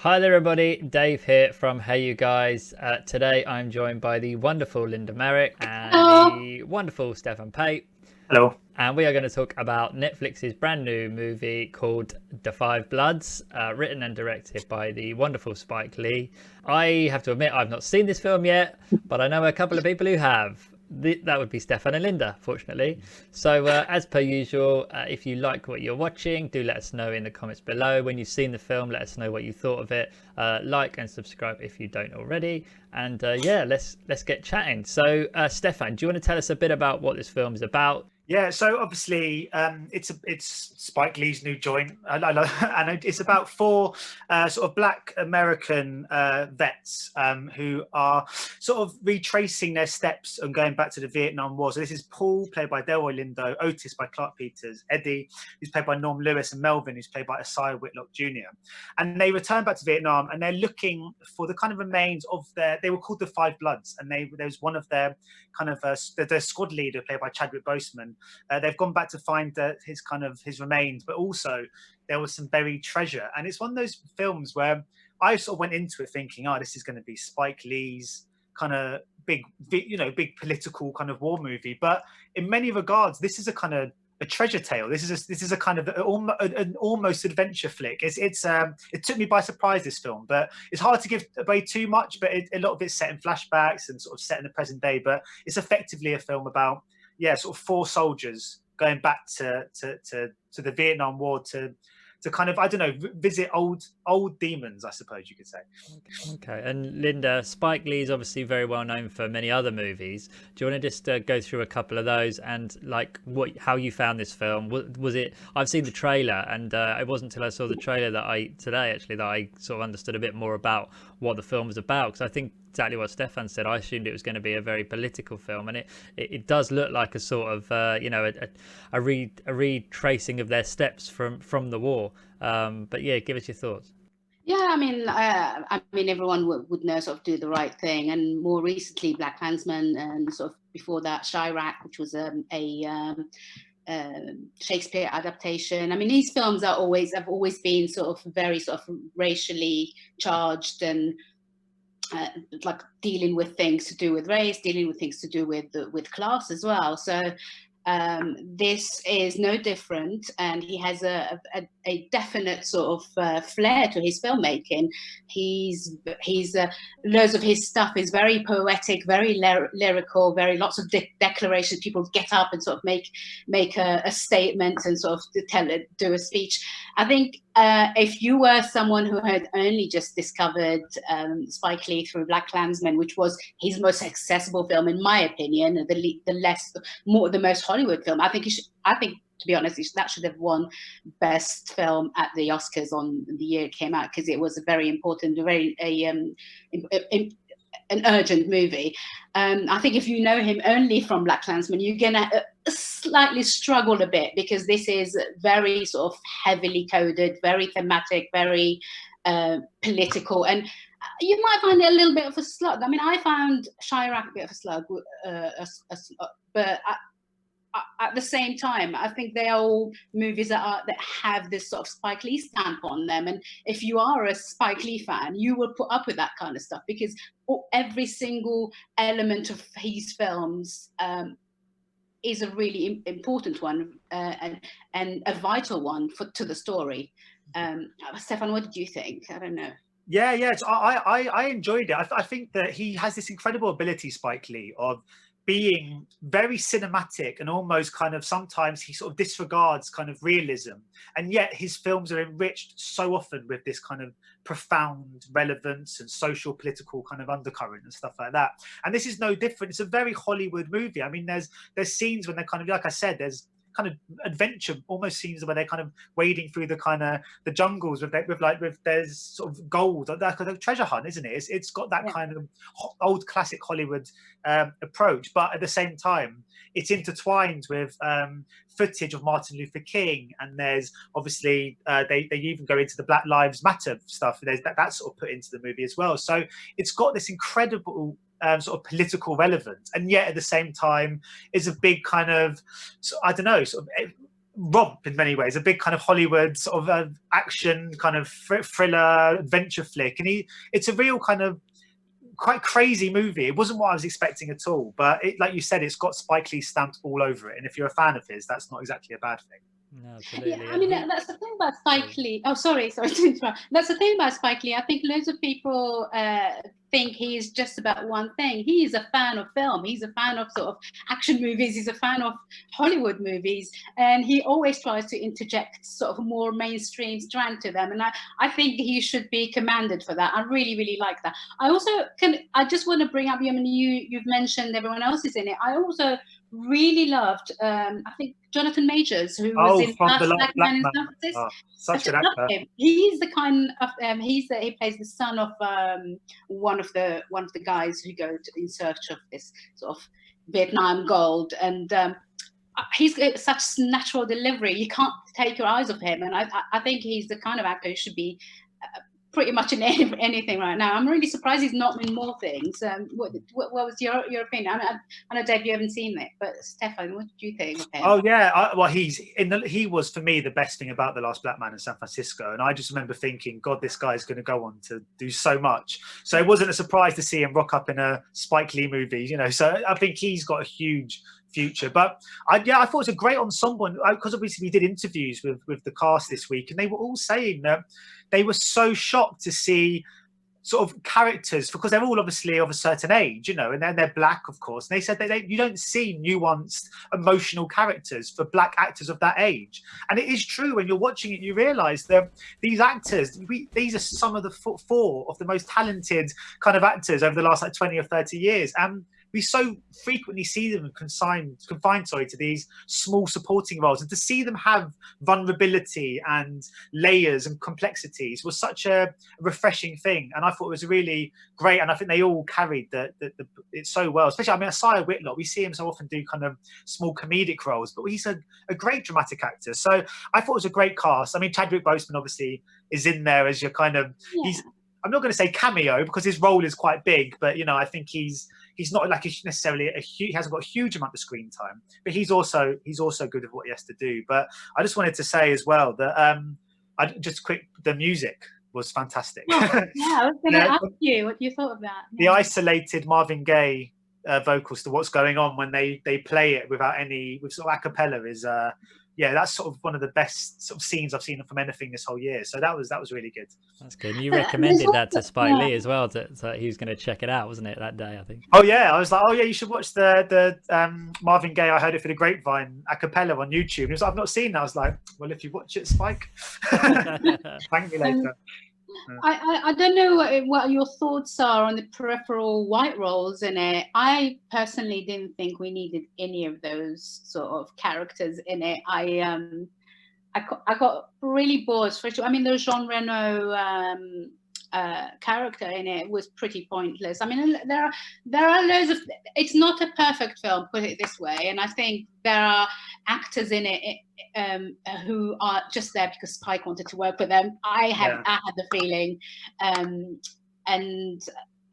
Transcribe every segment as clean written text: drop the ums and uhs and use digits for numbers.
Hi there, everybody. Dave here from HeyUGuys. Today I'm joined by the wonderful Linda Marric and Hello. the wonderful Stefan Pape. Hello. And we are going to talk about Netflix's brand new movie called The Five Bloods, written and directed by the wonderful Spike Lee. I have to admit, I've not seen this film yet, but I know a couple of people who have. That would be Stefan and Linda, fortunately. So, as per usual, if you like what you're watching, do let us know in the comments below. When you've seen the film, let us know what you thought of it. Like and subscribe if you don't already. And yeah, let's get chatting. So, Stefan, do you want to tell us a bit about what this film is about? Yeah, so obviously it's Spike Lee's new joint, and it's about four sort of Black American vets who are sort of retracing their steps and going back to the Vietnam War. So this is Paul, played by Delroy Lindo, Otis by Clarke Peters, Eddie, who's played by Norm Lewis, and Melvin, who's played by Isiah Whitlock Jr. And they return back to Vietnam, and they're looking for the kind of remains of they were called the Five Bloods, and there was one of their kind of their squad leader, played by Chadwick Boseman. They've gone back to find his remains, but also there was some buried treasure. And it's one of those films where I sort of went into it thinking, oh, this is going to be Spike Lee's kind of big political kind of war movie. But in many regards, this is a kind of a treasure tale. This is a kind of an almost adventure flick. It took me by surprise, this film, but it's hard to give away too much. But a lot of it's set in flashbacks and sort of set in the present day. But it's effectively a film about sort of four soldiers going back to the Vietnam War to kind of, I don't know, visit old demons, I suppose you could say. Okay, and Linda, Spike Lee is obviously very well known for many other movies. Do you want to just go through a couple of those and like how you found this film? Was it? I've seen the trailer, and it wasn't until I saw the trailer that I sort of understood a bit more about what the film was about. Because I think exactly what Stefan said. I assumed it was going to be a very political film, and it does look like a sort of a retracing of their steps from the war. But yeah, give us your thoughts. Yeah, I mean, everyone would know sort of Do the Right Thing, and more recently Black Klansman, and sort of before that Chirac, which was Shakespeare adaptation. I mean, these films have always been sort of very sort of racially charged and like dealing with things to do with race, dealing with things to do with class as well. So this is no different, and he has a definite sort of flair to his filmmaking. He's loads of his stuff is very poetic, very lyrical, very lots of declarations. People get up and sort of make a statement and sort of do a speech. I think if you were someone who had only just discovered Spike Lee through Black Klansman, which was his most accessible film, in my opinion, the most Hollywood film, I think to be honest, that should have won Best Film at the Oscars on the year it came out, because it was a very important, an urgent movie. I think if you know him only from Black Klansman, you're gonna slightly struggle a bit, because this is very sort of heavily coded, very thematic, very political, and you might find it a little bit of a slug. I mean, I found Chirac a bit of a slug, but at the same time, I think they are all movies that have this sort of Spike Lee stamp on them. And if you are a Spike Lee fan, you will put up with that kind of stuff, because every single element of his films is a really important one, and a vital one to the story. Stefan, what did you think? I don't know. Yeah. I enjoyed it. I think that he has this incredible ability, Spike Lee, of being very cinematic, and almost kind of sometimes he sort of disregards kind of realism, and yet his films are enriched so often with this kind of profound relevance and social political kind of undercurrent and stuff like that. And this is no different. It's a very Hollywood movie. I mean, there's scenes when they're kind of, like I said, there's kind of adventure almost scenes where they're kind of wading through the kind of the jungles with there's sort of gold, that kind of treasure hunt, isn't it? It's got that kind of old classic Hollywood approach, but at the same time it's intertwined with footage of Martin Luther King, and there's obviously they even go into the Black Lives Matter stuff. There's that's sort of put into the movie as well. So it's got this incredible sort of political relevance, and yet at the same time is a big kind of, I don't know, sort of romp in many ways, a big kind of Hollywood sort of action kind of thriller adventure flick, and it's a real kind of quite crazy movie. It wasn't what I was expecting at all, but like you said, it's got Spike Lee stamped all over it, and if you're a fan of his, that's not exactly a bad thing. No, absolutely. Yeah, I mean, that's the thing about Spike Lee. Oh, sorry to interrupt. That's the thing about Spike Lee. I think loads of people think he's just about one thing. He is a fan of film. He's a fan of sort of action movies. He's a fan of Hollywood movies. And he always tries to interject sort of a more mainstream strand to them. And I think he should be commended for that. I really, really like that. I just want to bring up, I mean, you've mentioned everyone else is in it. I also really loved, I think, Jonathan Majors, who was in Black Man in Synopsis. Oh, such an actor. He's the kind of he plays the son of one of the guys who go in search of this sort of Vietnam gold, and he's got such natural delivery. You can't take your eyes off him, and I think he's the kind of actor who should be pretty much in anything right now. I'm really surprised he's not in more things. What was your opinion? I know, Dave, you haven't seen it, but Stefan, what did you think of him? Oh yeah, well, he was for me the best thing about The Last Black Man in San Francisco, and I just remember thinking, God, this guy's going to go on to do so much. So it wasn't a surprise to see him rock up in a Spike Lee movie, you know. So I think he's got a huge future. But I thought it was a great ensemble, because obviously we did interviews with the cast this week, and they were all saying that they were so shocked to see sort of characters, because they're all obviously of a certain age, you know, and then they're black, of course. And they said that you don't see nuanced, emotional characters for black actors of that age. And it is true, when you're watching it, you realise that these actors, these are some of the four of the most talented kind of actors over the last 20 or 30 years. And we so frequently see them confined to these small supporting roles, and to see them have vulnerability and layers and complexities was such a refreshing thing. And I thought it was really great, and I think they all carried it so well. Especially, I mean, Isiah Whitlock, we see him so often do kind of small comedic roles, but he's a great dramatic actor. So I thought it was a great cast. I mean, Chadwick Boseman obviously is in there as your kind of I'm not going to say cameo, because his role is quite big, but you know, I think he's not like necessarily he hasn't got a huge amount of screen time, but he's also good at what he has to do. But I just wanted to say as well that the music was fantastic. Yeah, I was going to ask you what you thought of that. The isolated Marvin Gaye vocals to what's going on when they play it with sort of a cappella is that's sort of one of the best sort of scenes I've seen from anything this whole year. So that was really good. That's good. And you recommended that to Spike Lee as well, so he was going to check it out, wasn't it, that day, I think? Oh yeah, I was like, oh yeah, you should watch the Marvin Gaye, I Heard It Through the Grapevine a cappella on YouTube. He was like, I've not seen that. I was like, well, if you watch it, Spike, thank me later. I don't know what your thoughts are on the peripheral white roles in it. I personally didn't think we needed any of those sort of characters in it. I got really bored. I mean, the Jean Reno character in it was pretty pointless. I mean, there are loads of. It's not a perfect film, put it this way, and I think there are actors in it who are just there because Spike wanted to work with them. I had the feeling, and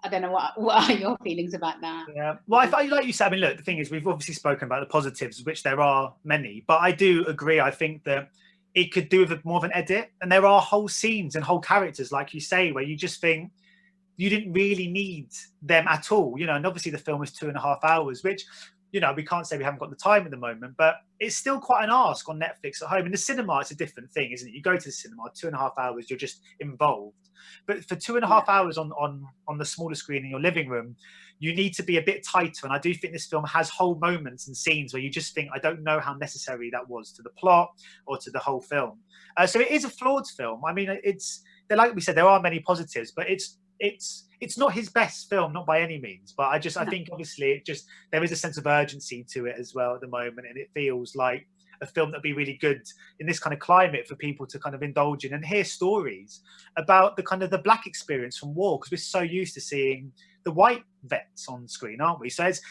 I don't know what are your feelings about that. Yeah, well, I thought, like you said, I mean, look, the thing is, we've obviously spoken about the positives, which there are many, but I do agree. I think that it could do with more of an edit, and there are whole scenes and whole characters, like you say, where you just think you didn't really need them at all, you know. And obviously the film is 2.5 hours, which, you know, we can't say we haven't got the time at the moment, but it's still quite an ask on Netflix at home. In the cinema, it's a different thing, isn't it? You go to the cinema, 2.5 hours, you're just involved. But for 2.5 hours on the smaller screen in your living room, you need to be a bit tighter. And I do think this film has whole moments and scenes where you just think, I don't know how necessary that was to the plot or to the whole film. So it is a flawed film. I mean, like we said, there are many positives, but it's not his best film, not by any means. But I think obviously there is a sense of urgency to it as well at the moment, and it feels like a film that'd be really good in this kind of climate for people to kind of indulge in and hear stories about the kind of the black experience from war, because we're so used to seeing the white vets on screen, aren't we? So it's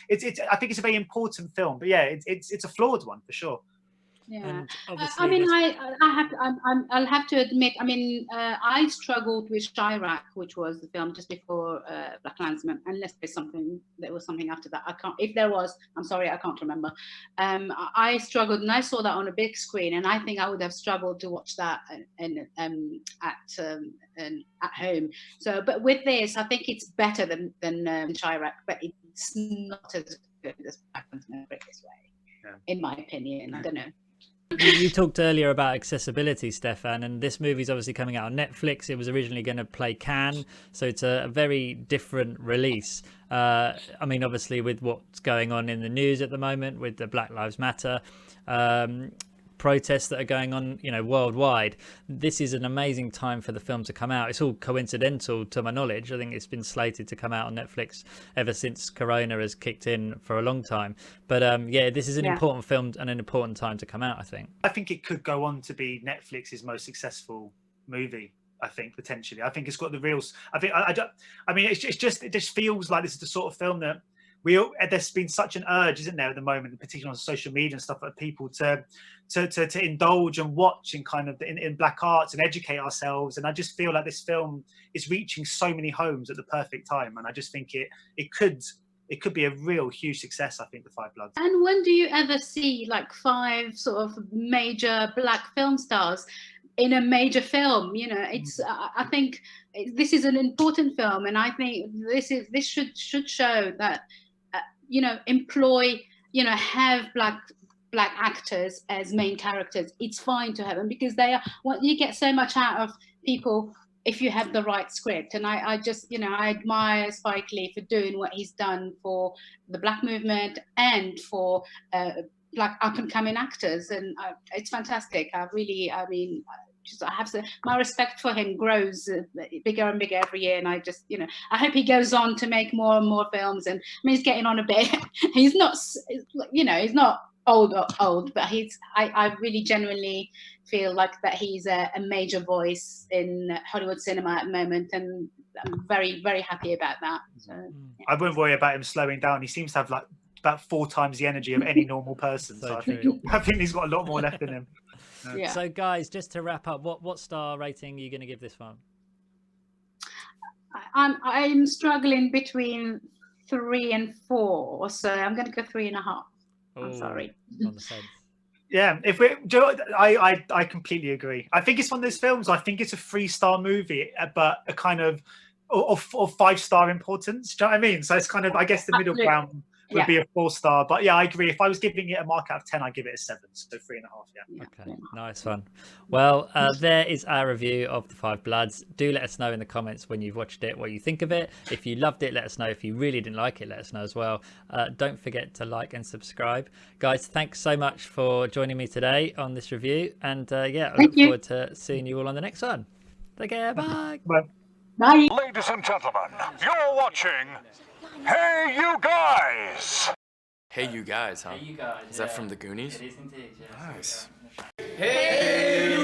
I think it's a very important film, but yeah, it's a flawed one for sure. Yeah. And obviously, I mean, there's- I'll have to admit. I mean, I struggled with Chirac, which was the film just before Black Klansman. Unless there was something after that. I can't. If there was, I'm sorry, I can't remember. I struggled, and I saw that on a big screen, and I think I would have struggled to watch that at home. So, but with this, I think it's better than Chirac, but it's not as good as Black Klansman this way, in my opinion. I don't know. You talked earlier about accessibility, Stefan, and this movie's obviously coming out on Netflix. It was originally going to play Cannes, so it's a very different release. I mean, obviously, with what's going on in the news at the moment, with the Black Lives Matter protests that are going on, worldwide, this is an amazing time for the film to come out. It's all coincidental to my knowledge. I think it's been slated to come out on Netflix ever since Corona has kicked in for a long time. But this is an important film and an important time to come out, I think. I think it could go on to be Netflix's most successful movie. I think potentially. I think it's got the reals. I mean, it just feels like this is the sort of film that there's been such an urge, isn't there, at the moment, particularly on social media and stuff, for people to indulge and watch in kind of in black arts and educate ourselves. And I just feel like this film is reaching so many homes at the perfect time, and I just think it could be a real huge success. I think the Five Bloods. And when do you ever see like 5 sort of major black film stars in a major film? It's I think this is an important film, and I think this should show that employ, have black actors as main characters. It's fine to have them, because you get so much out of people if you have the right script. And I just, I admire Spike Lee for doing what he's done for the Black movement and for black up and coming actors. And it's fantastic. My respect for him grows bigger and bigger every year, and I just, I hope he goes on to make more and more films. And I mean, he's getting on a bit. He's not, he's not old, but I really genuinely feel like that he's a major voice in Hollywood cinema at the moment, and I'm very, very happy about that. So, I wouldn't worry about him slowing down. He seems to have like about 4 times the energy of any normal person. So I think he's got a lot more left in him. Yeah. So, guys, just to wrap up, what star rating are you going to give this one? I'm struggling between 3 and 4, so I'm going to go 3.5. I'm sorry. On the fence. Yeah, I completely agree. I think it's one of those films. I think it's a 3-star movie, but a kind of 5-star importance. Do you know what I mean? So it's kind of, I guess, the middle ground would be a 4-star. But yeah, I agree. If I was giving it a mark out of 10, I'd give it a 7. So 3.5. Yeah. Okay, nice one. Well, there is our review of The Five Bloods. Do let us know in the comments when you've watched it what you think of it. If you loved it, let us know. If you really didn't like it, let us know as well. Don't forget to like and subscribe. Guys, thanks so much for joining me today on this review. And I look forward to seeing you all on the next one. Take care. Bye. Bye. Bye. Ladies and gentlemen, you're watching Hey You Guys! Hey You Guys, huh? Hey, you guys. Is that from the Goonies? It is indeed, yeah. Nice. Hey,